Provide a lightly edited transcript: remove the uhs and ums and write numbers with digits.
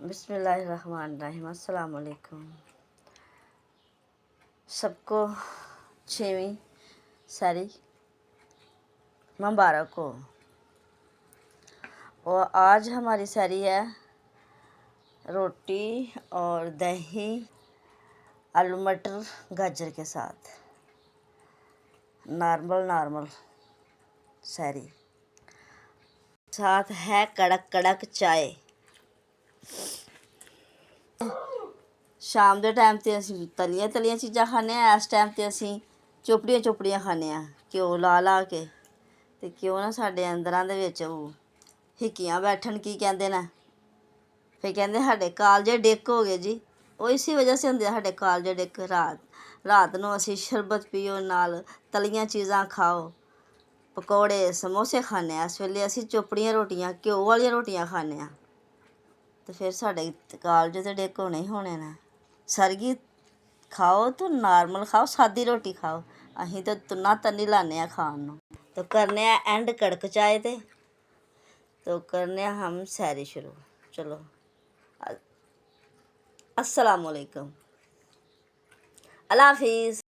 बिस्मिल्लाहिर्रहमानिर्रहीम। अस्सलाम वालेकुम। सबको 6वीं सारी मुबारक हो। और आज हमारी सारी है रोटी और दही आलू मटर गाजर के साथ, नॉर्मल सारी। साथ है कड़क कड़क चाय। शाम के टाइम तो असीं तलियां चीज़ां खाने, इस टाइम तो असीं चोपड़ियां खाने, घ्यो ला के। ते क्यों ना साडे अंदरां दे विच हिक्कियां बैठन, की कहंदे ने, फिर कहंदे साडे कालजे डिक हो गए जी। ਉਹ इसी वजह से ਹੁੰਦੇ ਸਾਡੇ ਕਾਲਜੇ ਡਿੱਕ। ਰਾਤ ਨੂੰ ਅਸੀਂ ਸ਼ਰਬਤ ਪੀਓ, ਨਾਲ ਤਲੀਆਂ ਚੀਜ਼ਾਂ ਖਾਓ, ਪਕੌੜੇ ਸਮੋਸੇ ਖਾਂਦੇ ਹਾਂ। ਇਸ ਵੇਲੇ ਅਸੀਂ ਚੋਪੜੀਆਂ ਰੋਟੀਆਂ, ਘਿਓ ਵਾਲੀਆਂ ਰੋਟੀਆਂ ਖਾਂਦੇ ਹਾਂ, ਤੇ ਫਿਰ ਸਾਡੇ ਕਾਲਜੇ ਤੇ ਡਿੱਕ ਹੋਣੇ ਹੀ ਹੋਣੇ ਨੇ। ਸਰਗੀ ਖਾਓ तो नॉर्मल खाओ, सादी रोटी खाओ। असीं तो तुन्ना तन्नी लाने खाण ਨੂੰ। तो करने एंड कड़क चाय ते तो करने हम सैरी शुरू। चलो, अस्सलाम वालेकुम, अल्लाह हाफिज़।